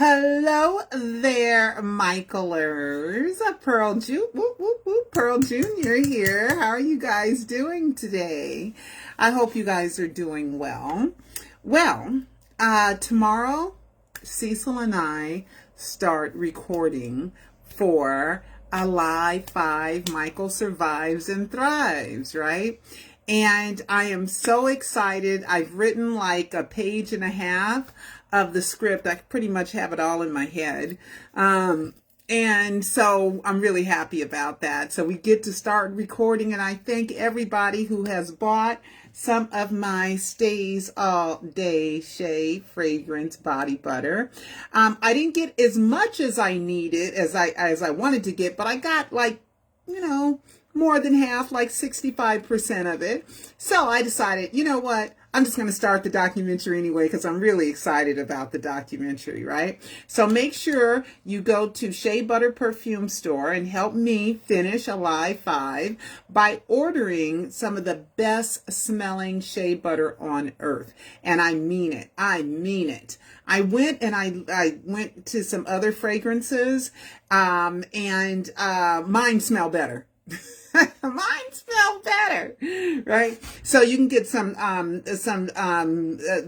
Hello there, Michaelers. Pearl Jr. here. How are you guys doing today? I hope you guys are doing well. Well, tomorrow, Cecil and I start recording for Alive 5, Michael Survives and Thrives, right? And I am so excited. I've written like a page and a half of the script. I pretty much have it all in my head. And so I'm really happy about that. So we get to start recording, and I thank everybody who has bought some of my Stays All Day Shea Fragrance Body Butter. I didn't get as much as I needed, as I wanted to get, but I got like, more than half, like 65% of it. So I decided, you know what? I'm just going to start the documentary anyway because I'm really excited about the documentary, right? So make sure you go to Shea Butter Perfume Store and help me finish Alive 5 by ordering some of the best smelling shea butter on earth. And I mean it. I mean it. I went and I went to some other fragrances and mine smell better. Mine smell better, right? So you can get some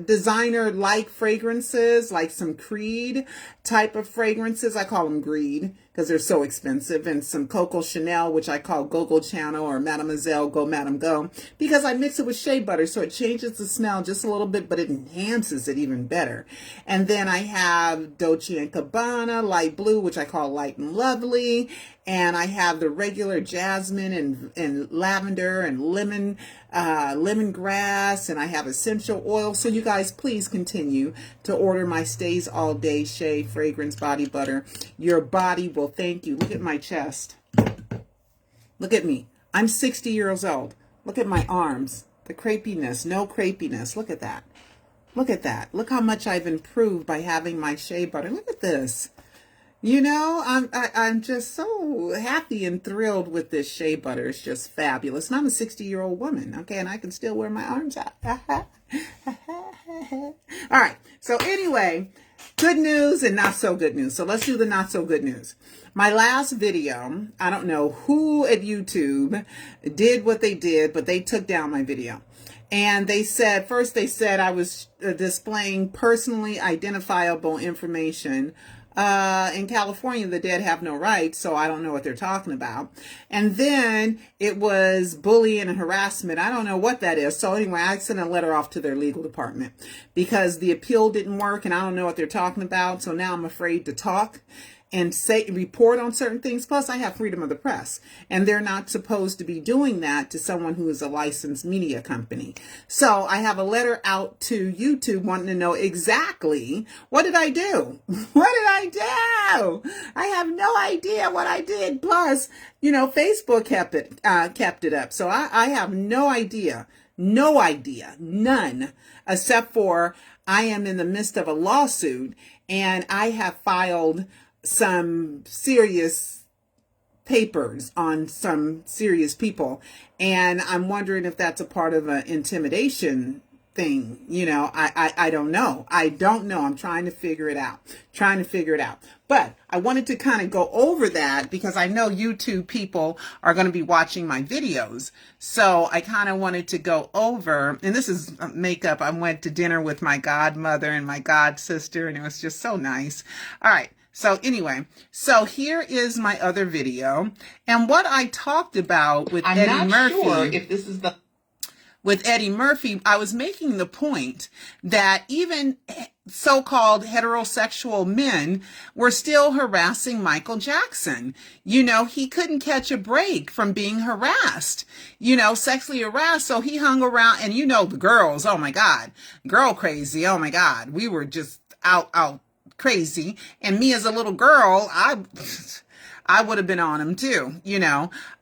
designer like fragrances, like some Creed type of fragrances. I call them Greed because they're so expensive, and some Coco Chanel, which I call Go Channel, or Mademoiselle Go Madame Go, because I mix it with shea butter, so it changes the smell just a little bit, but it enhances it even better. And then I have Dolce & Gabbana Light Blue, which I call Light and Lovely, and I have the regular jasmine and lavender and lemongrass, and I have essential oil. So you guys, please continue to order my Stays All Day Shea Fragrance Body Butter. Your body will thank you. Look at my chest. Look at me. I'm 60 years old. Look at my arms. The crepiness, no crepiness. Look at that. Look at that. Look how much I've improved by having my shea butter. Look at this. I'm just so happy and thrilled with this shea butter. It's just fabulous. And I'm a 60-year-old woman, okay, and I can still wear my arms out. All right. So anyway, good news and not so good news. So let's do the not so good news. My last video, I don't know who at YouTube did what they did, but they took down my video. And they said, first they said I was displaying personally identifiable information. In California, the dead have no rights, so I don't know what they're talking about. And then it was bullying and harassment. I don't know what that is. So anyway, I sent a letter off to their legal department because the appeal didn't work, and I don't know what they're talking about. So now I'm afraid to talk and report on certain things. Plus, I have freedom of the press, and they're not supposed to be doing that to someone who is a licensed media company. So I have a letter out to YouTube wanting to know exactly what did I do? What did I do? I have no idea what I did. Plus, Facebook kept it up. So I have no idea, none, except for I am in the midst of a lawsuit, and I have filed some serious papers on some serious people, and I'm wondering if that's a part of an intimidation thing. I don't know. I'm trying to figure it out. But I wanted to kind of go over that because I know YouTube people are going to be watching my videos. So I kind of wanted to go over, and this is makeup. I went to dinner with my godmother and my god sister, and it was just so nice. All right. So anyway, so here is my other video, and what I talked about with Eddie Murphy. I'm not sure if this is the... With Eddie Murphy, I was making the point that even so-called heterosexual men were still harassing Michael Jackson. He couldn't catch a break from being harassed, sexually harassed. So he hung around, and the girls, oh my God, girl crazy. Oh my God. We were just out crazy. And me as a little girl, I would have been on him too,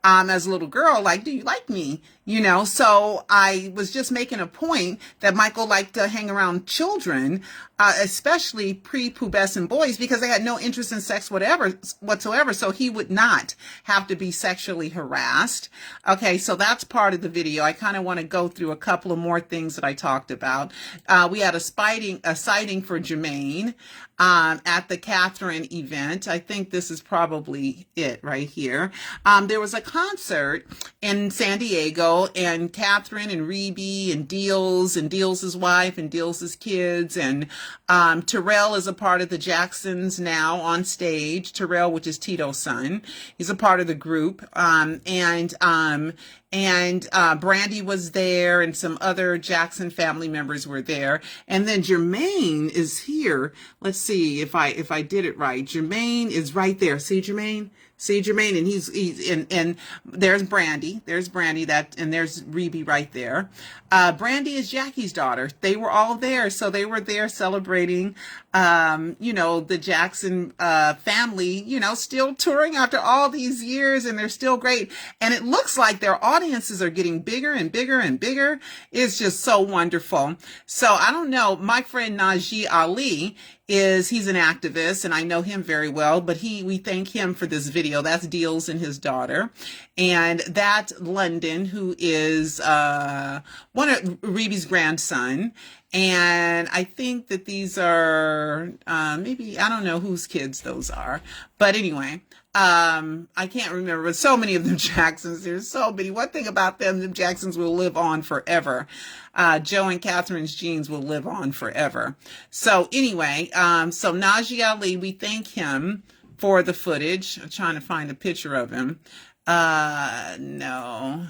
as a little girl, like, do you like me? You know, so I was just making a point that Michael liked to hang around children, especially prepubescent boys, because they had no interest in sex whatsoever. So he would not have to be sexually harassed. Okay, so that's part of the video. I kind of want to go through a couple of more things that I talked about. We had a sighting for Jermaine at the Katherine event. I think this is probably it right here. There was a concert in San Diego, and Katherine and Rebe and Deal's wife and Deal's kids, and Terrell is a part of the Jacksons now on stage. Terrell, which is Tito's son, he's a part of the group. And Brandy was there, and some other Jackson family members were there. And then Jermaine is here. Let's see if I did it right. Jermaine is right there. See Jermaine? See Jermaine, and he's and there's Brandy. There's Brandy, and there's Rebe right there. Brandy is Jackie's daughter. They were all there, so they were there celebrating, the Jackson family, still touring after all these years, and they're still great. And it looks like their audiences are getting bigger and bigger and bigger. It's just so wonderful. So I don't know. My friend Najee Ali he's an activist, and I know him very well, but we thank him for this video. That's Deals and his daughter. And that London, who is one of Rebe's grandson. And I think that these are maybe, I don't know whose kids those are. But anyway, I can't remember, but so many of them Jacksons. There's so many. One thing about them, the Jacksons will live on forever. Joe and Catherine's genes will live on forever. So anyway, so Najee Ali, we thank him for the footage. I'm trying to find a picture of him. No.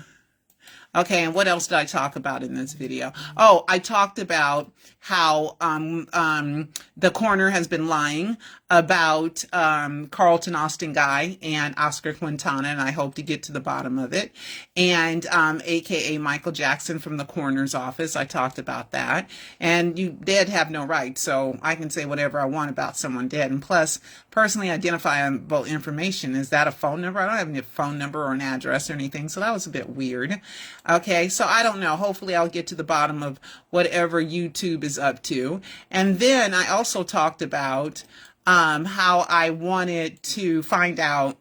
Okay, and what else did I talk about in this video? Oh, I talked about how the coroner has been lying about Carlton Austin Guy and Oscar Quintana, and I hope to get to the bottom of it. And AKA Michael Jackson from the coroner's office. I talked about that. And you dead have no right, so I can say whatever I want about someone dead. And plus, personally identifiable information. Is that a phone number? I don't have any phone number or an address or anything, so that was a bit weird. Okay, so I don't know. Hopefully I'll get to the bottom of whatever YouTube is up to. And then I also talked about how I wanted to find out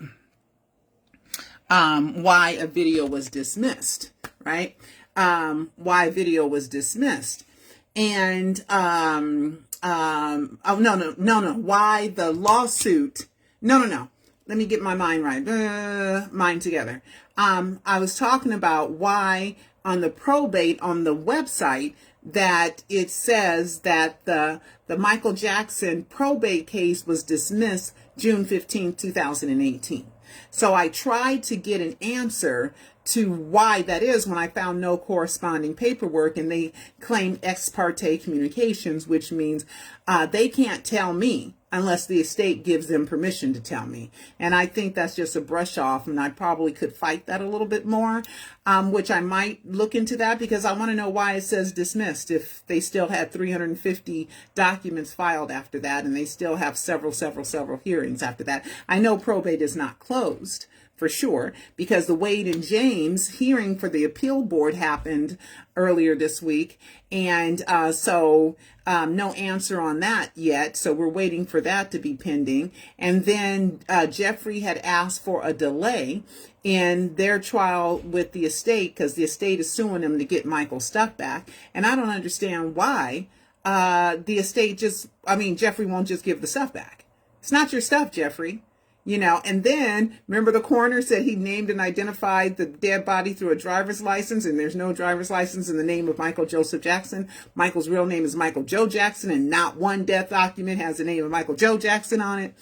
why a video was dismissed, right? Why a video was dismissed. And why the lawsuit, no. Let me get my mind right, mind together. I was talking about why on the probate on the website that it says that the Michael Jackson probate case was dismissed June 15, 2018. So I tried to get an answer to why that is when I found no corresponding paperwork, and they claimed ex parte communications, which means they can't tell me unless the estate gives them permission to tell me. And I think that's just a brush off, and I probably could fight that a little bit more, which I might look into that, because I want to know why it says dismissed if they still had 350 documents filed after that, and they still have several hearings after that. I know probate is not closed for sure, because the Wade and James hearing for the appeal board happened earlier this week. And so no answer on that yet. So we're waiting for that to be pending. And then Jeffrey had asked for a delay in their trial with the estate, because the estate is suing them to get Michael's stuff back. And I don't understand why the estate Jeffrey won't just give the stuff back. It's not your stuff, Jeffrey. And then remember the coroner said he named and identified the dead body through a driver's license, and there's no driver's license in the name of Michael Joseph Jackson. Michael's real name is Michael Joe Jackson, and not one death document has the name of Michael Joe Jackson on it.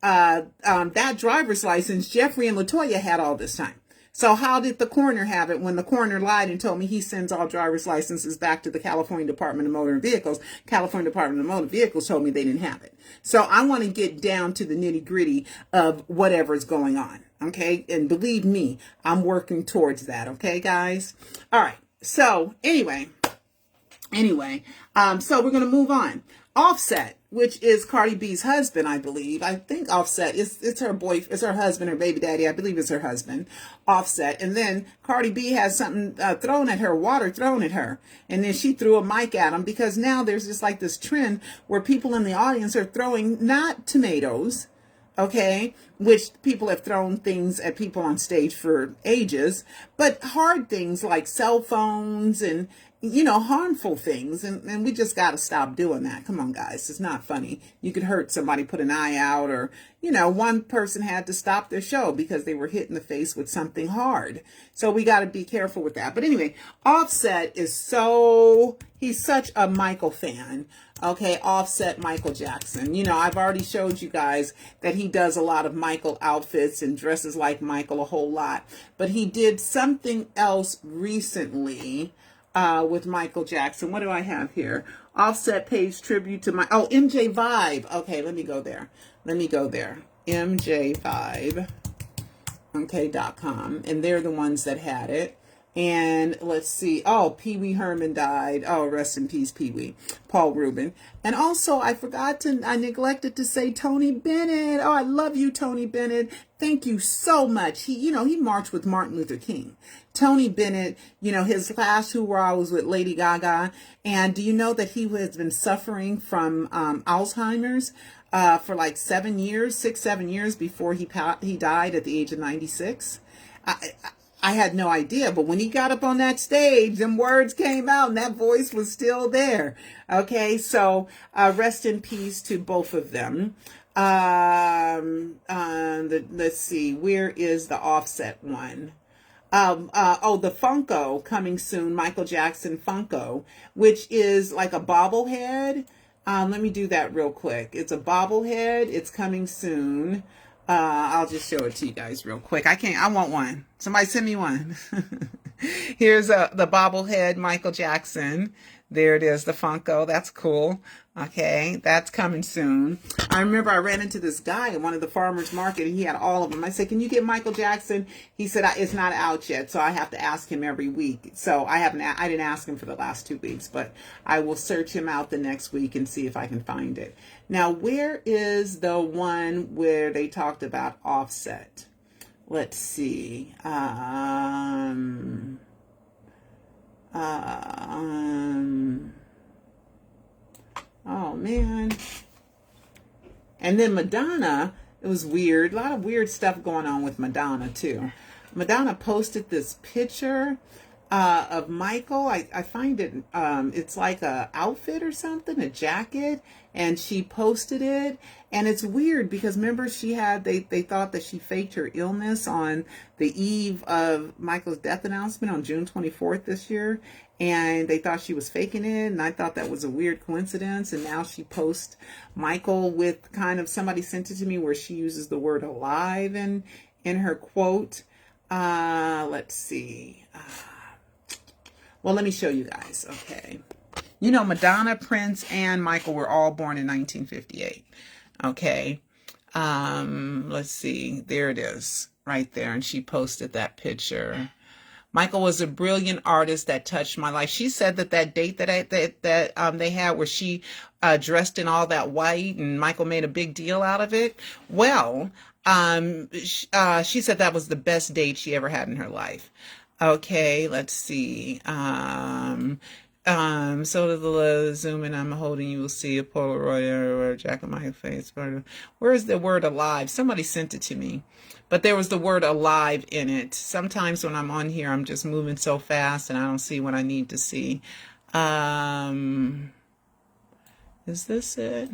That driver's license Jeffrey and LaToya had all this time. So how did the coroner have it when the coroner lied and told me he sends all driver's licenses back to the California Department of Motor Vehicles? California Department of Motor Vehicles told me they didn't have it. So I want to get down to the nitty gritty of whatever's going on. Okay. And believe me, I'm working towards that. Okay, guys. All right. So anyway, Anyway, so we're going to move on. Offset, which is Cardi B's husband, I believe. I think Offset is it's her it's her husband, her baby daddy. I believe it's her husband, Offset. And then Cardi B has something thrown at her, water thrown at her, and then she threw a mic at him because now there's just like this trend where people in the audience are throwing not tomatoes, okay, which people have thrown things at people on stage for ages, but hard things like cell phones and, you know, harmful things. And we just got to stop doing that. Come on, guys. It's not funny. You could hurt somebody, put an eye out, or, you know, one person had to stop their show because they were hit in the face with something hard. So we got to be careful with that. But anyway, Offset is he's such a Michael fan. Okay, Offset Michael Jackson. You know, I've already showed you guys that he does a lot of Michael outfits and dresses like Michael a whole lot. But he did something else recently with Michael Jackson. What do I have here? Offset pays tribute to MJ Vibe. Okay, let me go there. MJ5. Okay.com. And they're the ones that had it. And let's see. Oh, Pee Wee Herman died. Oh, rest in peace, Pee Wee. Paul Rubin. And also, I neglected to say Tony Bennett. Oh, I love you, Tony Bennett. Thank you so much. He marched with Martin Luther King. Tony Bennett, his last hurrah was with Lady Gaga. And do you know that he has been suffering from Alzheimer's for like 7 years, 7 years before he died at the age of 96? I had no idea, but when he got up on that stage, them words came out and that voice was still there. Okay, so rest in peace to both of them. Let's see, where is the Offset one? The Funko coming soon, Michael Jackson Funko, which is like a bobblehead. Let me do that real quick. It's a bobblehead. It's coming soon. I'll just show it to you guys real quick. I want one. Somebody send me one. Here's the bobblehead Michael Jackson. There it is, the Funko. That's cool. Okay, that's coming soon. I remember I ran into this guy at one of the farmers market and he had all of them. I said, "Can you get Michael Jackson?" He said, "It's not out yet, so I have to ask him every week." So I didn't ask him for the last 2 weeks, but I will search him out the next week and see if I can find it. Now, where is the one where they talked about Offset? Let's see. Oh man. And then Madonna, it was weird. A lot of weird stuff going on with Madonna too. Madonna posted this picture of Michael. I find it, it's like a outfit or something, a jacket, and she posted it. And it's weird because remember they thought that she faked her illness on the eve of Michael's death announcement on June 24th this year. And they thought she was faking it. And I thought that was a weird coincidence. And now she posts Michael with somebody sent it to me where she uses the word alive in her quote. Let's see. Well, let me show you guys. Okay. Madonna, Prince, and Michael were all born in 1958. Okay. Let's see. There it is right there. And she posted that picture. Michael was a brilliant artist that touched my life. She said that date that they had where she dressed in all that white and Michael made a big deal out of it. Well, she said that was the best date she ever had in her life. Okay, let's see. So the zoom in, I'm holding, you will see a Polaroid or Jack of my face. Where's the word alive? Somebody sent it to me, but there was the word alive in it. Sometimes when I'm on here, I'm just moving so fast and I don't see what I need to see. Is this it?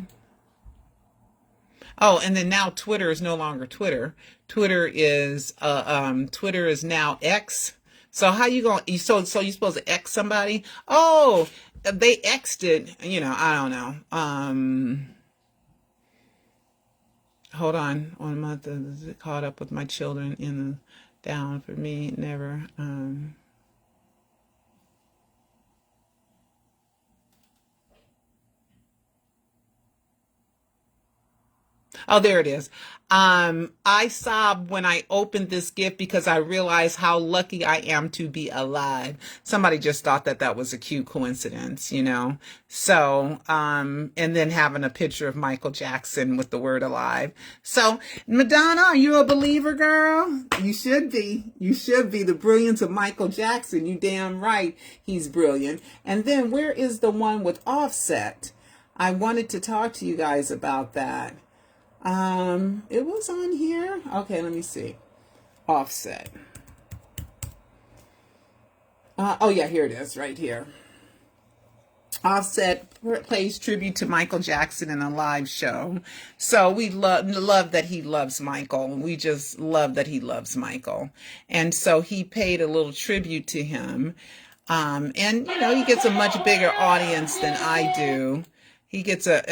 Oh, and then now Twitter is no longer Twitter. Twitter is now X. So how you going? So you supposed to X somebody? Oh, they X'd it. I don't know. Hold on. 1 month is caught up with my children in the down for me. Never. Oh, there it is. I sobbed when I opened this gift because I realized how lucky I am to be alive. Somebody just thought that that was a cute coincidence, you know? So, and then having a picture of Michael Jackson with the word alive. So, Madonna, are you a believer, girl? You should be. You should be. The brilliance of Michael Jackson. You damn right he's brilliant. And then where is the one with Offset? I wanted to talk to you guys about that. It was on here. Okay, let me see. Offset. Oh yeah, here it is, right here. Offset plays tribute to Michael Jackson in a live show. So we love that he loves Michael. We just love that he loves Michael. And so he paid a little tribute to him. And you know, he gets a much bigger audience than I do. He gets a,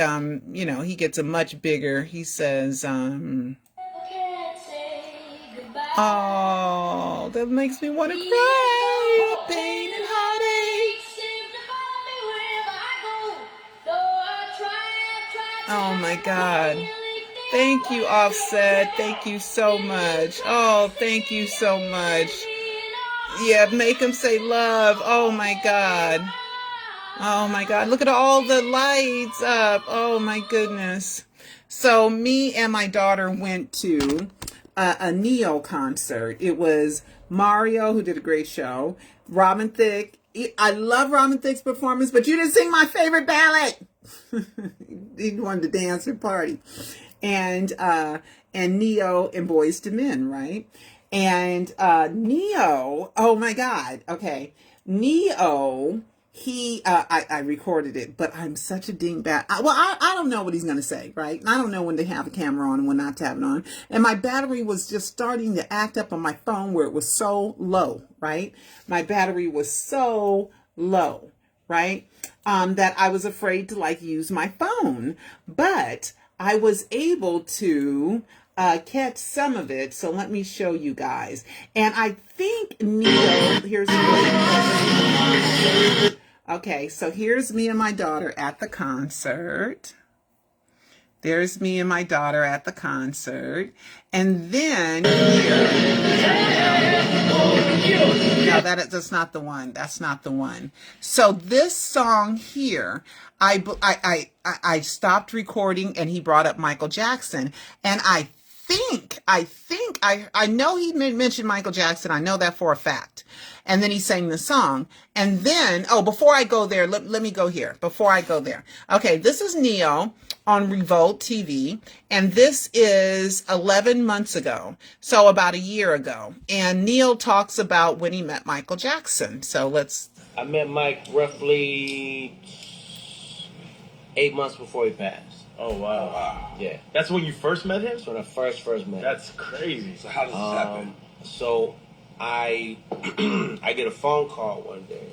you know, he gets a much bigger, he says, oh, that makes me want to cry. Pain and heartache. Oh my God. Thank you, Offset. Thank you so much. Oh, thank you so much. Yeah, make him say love. Oh my God. Oh my God, look at all the lights up. Oh my goodness. So me and my daughter went to a Neo concert. It was Mario, who did a great show. Robin Thicke. I love Robin Thicke's performance, but you didn't sing my favorite ballad. He wanted to dance and party. And Neo and Boyz II Men, right? And Neo, oh my God, okay. Neo... I recorded it, but I'm such a dingbat. I don't know what he's going to say, right? I don't know when to have a camera on and when not to have it on. And my battery was just starting to act up on my phone where it was so low, right? My battery was so low, right? That I was afraid to like use my phone, but I was able to catch some of it. So let me show you guys. And I think Neo, here's okay, so here's me and my daughter at the concert. There's me and my daughter at the concert. And then here. No, that's not the one. That's not the one. So this song here, I stopped recording and he brought up Michael Jackson. And I know he mentioned Michael Jackson. I know that for a fact. And then he sang the song. And then, oh, before I go there, let me go here. Before I go there. Okay, this is Neo on Revolt TV. And this is 11 months ago. So about a year ago. And Neo talks about when he met Michael Jackson. So let's... I met Mike roughly 8 months before he passed. Oh, wow. Yeah. That's when you first met him? That's when I first met him. That's crazy. So how does this happen? So I get a phone call one day.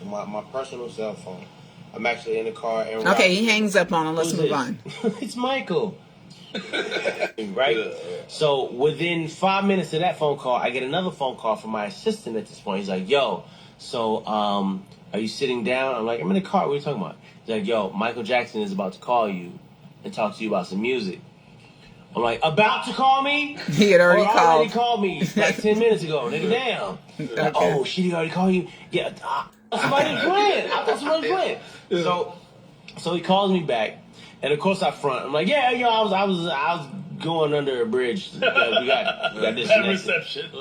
My personal cell phone. I'm actually in the car. And okay, he hangs up on him. Let's move on. It's Michael. Right? Yeah. So within 5 minutes of that phone call, I get another phone call from my assistant at this point. He's like, yo, so are you sitting down? I'm like, I'm in the car. What are you talking about? He's like, yo, Michael Jackson is about to call you and talk to you about some music. I'm like, about to call me? He had already called. Already called me like 10 minutes ago. Nigga, damn. Okay. Like, oh, shit, he already called you? Yeah, somebody playing. I thought somebody was playing. So he calls me back, and of course I front. I'm like, yeah, I was going under a bridge. We got disconnected. Bad reception.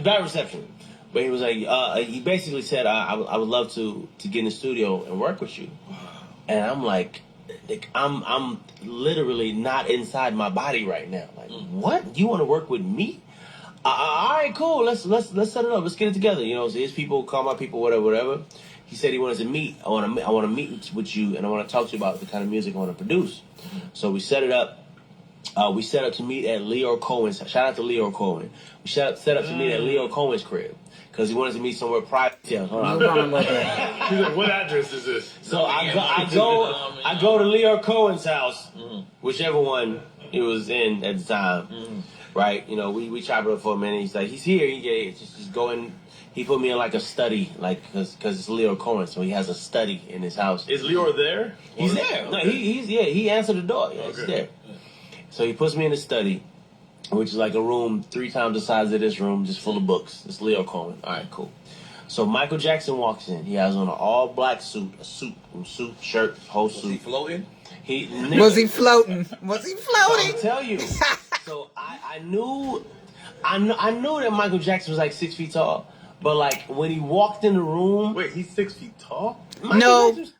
Bad reception. But he was like, he basically said, I would love to get in the studio and work with you. And I'm like, I'm literally not inside my body right now. Like, what? You want to work with me? All right, cool. Let's set it up. Let's get it together. You know, so his people, call my people, whatever. He said he wanted to meet. I want to meet with you, and I want to talk to you about the kind of music I want to produce. So we set it up. We set up to meet at Leo Cohen's. Shout out to Leo Cohen. We set up to meet at Leo Cohen's crib because he wanted to meet somewhere private. Hold on. He's like, what address is this? So I go to Leo Cohen's house, whichever one he was in at the time. Right? You know, we chopped it up for a minute. He's like, he's here. He just go in. He put me in like a study, like because it's Leo Cohen, so he has a study in his house. Is Leo there? He's there. No, he answered the door. Yeah, okay. He's there. So he puts me in the study, which is like a room 3 times the size of this room, just full of books. It's Leo Cohen. All right, cool. So Michael Jackson walks in. He has on an all-black suit, shirt, whole suit. Was he floating? Was he floating? Was he floating? I'll tell you. So I knew that Michael Jackson was like 6 feet tall, but like when he walked in the room. Wait, he's 6 feet tall?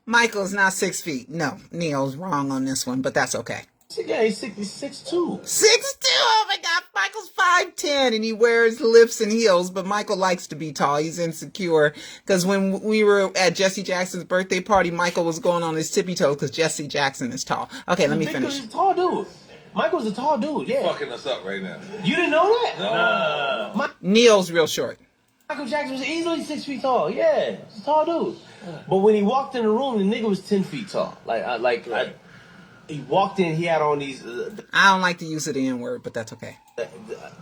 Michael's not 6 feet. No, Neo's wrong on this one, but that's okay. Yeah, he's 6'2". 6'2". Oh my God, Michael's 5'10", and he wears lifts and heels. But Michael likes to be tall. He's insecure because when we were at Jesse Jackson's birthday party, Michael was going on his tippy toes because Jesse Jackson is tall. Okay, let me finish. He's a tall dude. Michael's a tall dude. Yeah. You're fucking us up right now. You didn't know that? No. Neo's real short. Michael Jackson was easily 6 feet tall. Yeah, he's a tall dude. But when he walked in the room, the nigga was 10 feet tall. He walked in. He had on these. I don't like to use the N-word, but that's okay. The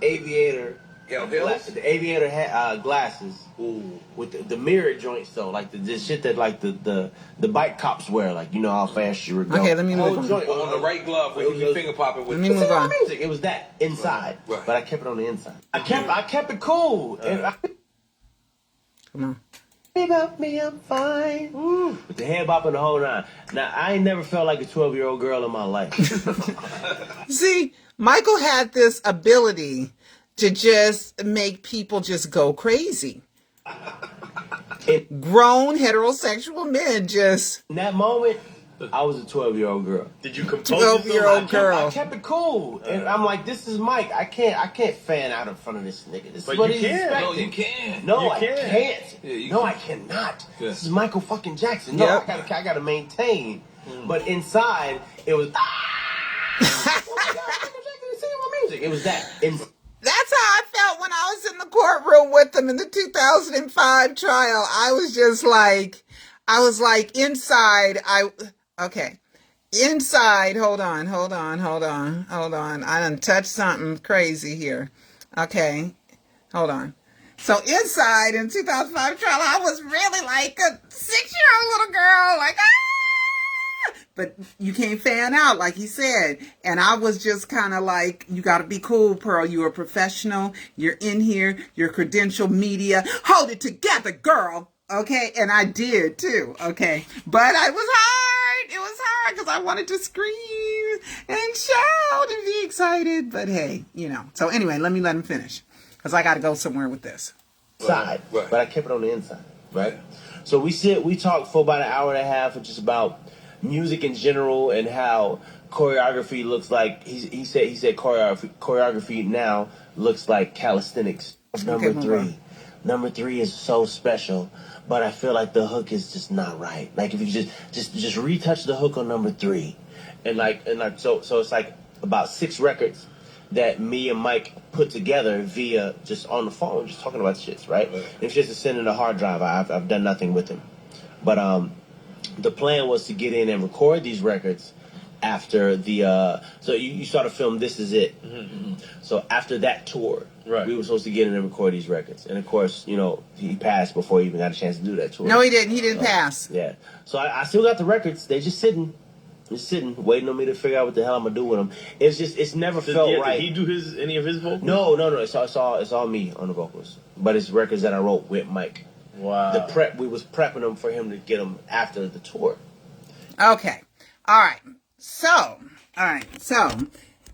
aviator. Hills? The aviator had glasses. Ooh. With the mirror joints though, like the shit that like the bike cops wear, like you know how fast you were going. Okay, let me move on. Joint On the right glove with your finger popping with. Let me move on. Music. It was that inside, Right. but I kept it on the inside. I kept it cool. Come on. About me, I'm fine. Ooh. With the head bopping the whole nine. Now, I ain't never felt like a 12-year-old girl in my life. See, Michael had this ability to just make people just go crazy. Grown heterosexual men just. In that moment, I was a 12-year-old girl. Did you compose 12-year-old girl. I kept it cool. And I'm like, this is Mike. I can't fan out in front of this nigga. This But is what you he's can. expecting. No, you can. No, You I can. can't. Yeah, No, I cannot. Yeah. This is Michael fucking Jackson. No, Yep. I gotta maintain. But inside, it was. Oh my God, Michael Jackson is singing my music. It was that. That's how I felt when I was in the courtroom with him in the 2005 trial. I was like inside. Okay. Inside, hold on. I done touched something crazy here. Okay, hold on. So inside in 2005 trial, I was really like a 6-year-old little girl, like, ah! But you can't fan out, like he said. And I was just kind of like, you got to be cool, Pearl. You're a professional. You're in here. You're credentialed media. Hold it together, girl. Okay, and I did too. Okay, but it was hard. It was hard because I wanted to scream and shout and be excited. But hey, you know. So anyway, let him finish because I got to go somewhere with this. Side, Right. but I kept it on the inside, right? So we talked for about an hour and a half, just about music in general and how choreography looks like. He said choreography now looks like calisthenics. Number three is so special, but I feel like the hook is just not right. Like if you just retouch the hook on number 3, and so it's like about 6 records that me and Mike put together via just on the phone, just talking about shits, right? It's just to send in a hard drive. I've done nothing with him, but the plan was to get in and record these records after the so you start to film This Is It. Mm-hmm. So after that tour, right, we were supposed to get in and record these records, and of course, you know, he passed before he even got a chance to do that tour. No, he didn't. He didn't pass. Yeah. So I still got the records. They just sitting, waiting on me to figure out what the hell I'm gonna do with them. It's never felt right. Did he do any of his vocals? No. It's all me on the vocals, but it's records that I wrote with Mike. Wow. We was prepping them for him to get them after the tour. Okay. All right. So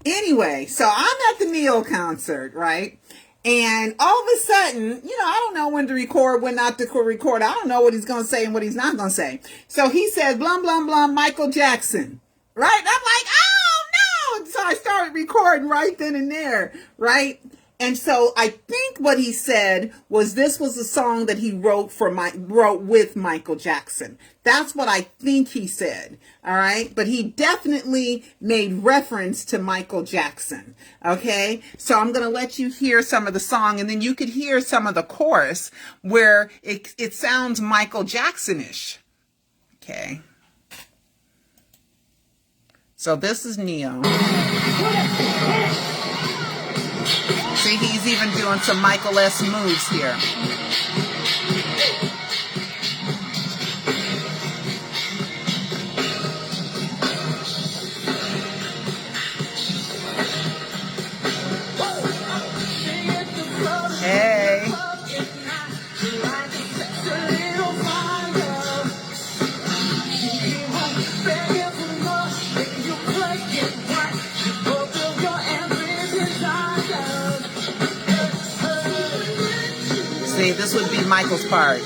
anyway, so I'm at the Neo concert, right? And all of a sudden, you know, I don't know when to record, when not to record. I don't know what he's going to say and what he's not going to say. So he said, blah, blah, blah, Michael Jackson, right? I'm like, oh no. So I started recording right then and there, right? And so I think what he said was this was a song that he wrote with Michael Jackson. That's what I think he said. All right. But he definitely made reference to Michael Jackson. Okay. So I'm going to let you hear some of the song, and then you could hear some of the chorus where it sounds Michael Jackson-ish. Okay. So this is Neo. See, he's even doing some Michael-esque moves here. this would be Michael's part.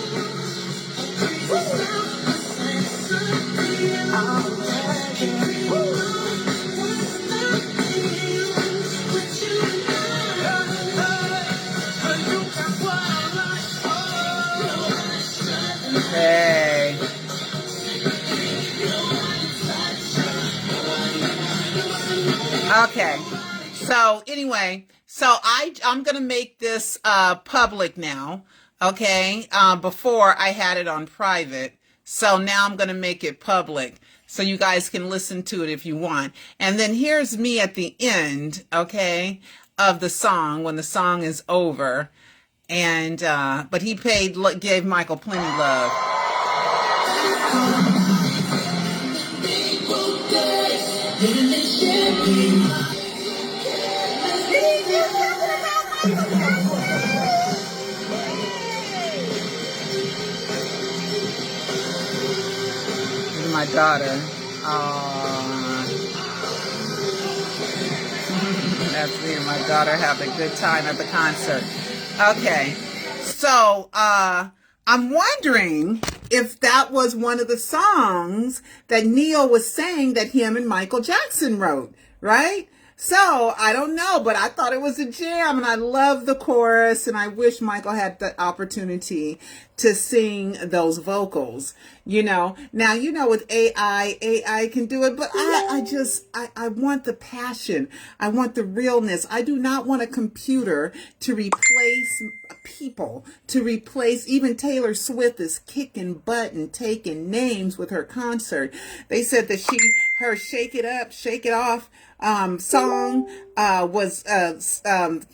Hey. Okay. So anyway, so I'm gonna make this public now. Okay. Before I had it on private. So now I'm gonna make it public so you guys can listen to it if you want. And then here's me at the end, okay, of the song when the song is over. And but he gave Michael plenty love. My daughter. That's me and my daughter have a good time at the concert. Okay, so I'm wondering if that was one of the songs that Neil was saying that him and Michael Jackson wrote, right? So I don't know, but I thought it was a jam, and I love the chorus, and I wish Michael had the opportunity to sing those vocals, you know. Now, you know, with AI can do it, but I want the passion. I want the realness. I do not want a computer to replace people, to replace, even Taylor Swift is kicking butt and taking names with her concert. They said that her Shake It Up, Shake It Off song was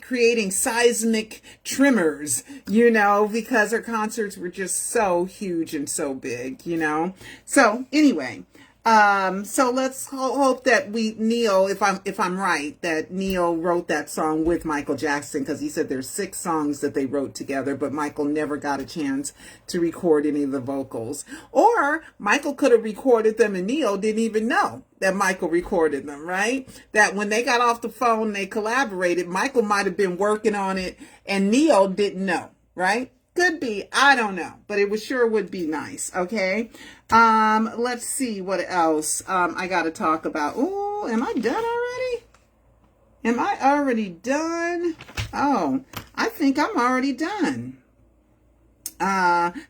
creating seismic tremors, you know, because her concerts were just so huge and so big, you know. So anyway, so let's hope that Neil, if I'm right, that Neil wrote that song with Michael Jackson, because he said there's 6 songs that they wrote together, but Michael never got a chance to record any of the vocals. Or Michael could have recorded them and Neil didn't even know that Michael recorded them, right? That when they got off the phone, they collaborated, Michael might have been working on it and Neil didn't know, right? Could be, I don't know, but it sure would be nice, okay? Let's see what else I got to talk about. Ooh, am I done already? Am I already done? Oh, I think I'm already done.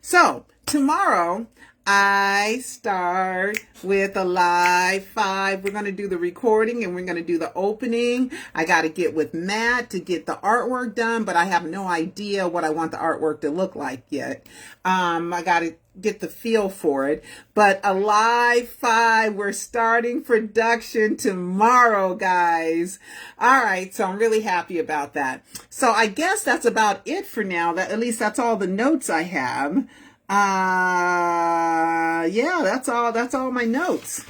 So tomorrow I start with Alive 5. We're going to do the recording and we're going to do the opening. I got to get with Matt to get the artwork done, but I have no idea what I want the artwork to look like yet. I got to get the feel for it. But Alive 5, we're starting production tomorrow, guys. All right, so I'm really happy about that. So I guess that's about it for now. At least that's all the notes I have. Yeah, that's all my notes.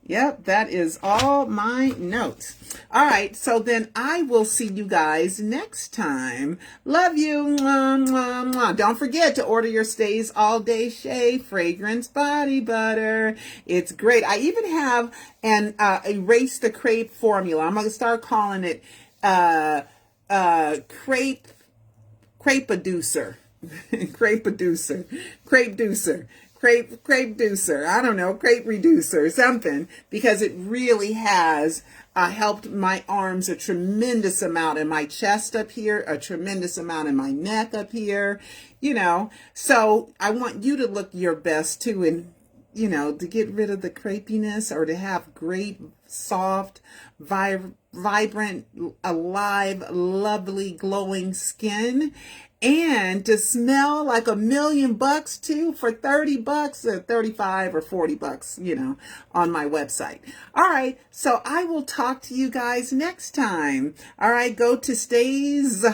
Yep, that is all my notes. All right, so then I will see you guys next time. Love you. Mwah, mwah, mwah. Don't forget to order your Stays All Day Shea Fragrance Body Butter. It's great. I even have an Erase the Crepe formula. I'm going to start calling it Crepe-a-deucer. Crepe reducer. I don't know, crepe reducer, something, because it really has helped my arms a tremendous amount, in my chest up here, a tremendous amount in my neck up here, you know. So I want you to look your best too, and you know, to get rid of the crepiness, or to have great, soft, vibrant, alive, lovely, glowing skin. And to smell like $1,000,000 too, for $30 or $35 or $40, you know, on my website. All right. So I will talk to you guys next time. All right. Go to Stays,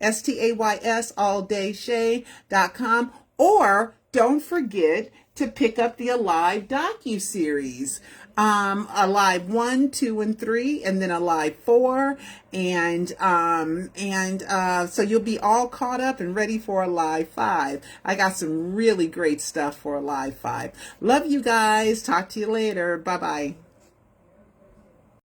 STAYS, alldayshea.com, or don't forget to pick up the Alive Docu-series. Alive 1, 2, and 3, and then Alive 4, and so you'll be all caught up and ready for Alive 5. I got some really great stuff for Alive 5. Love you guys. Talk to you later. Bye-bye.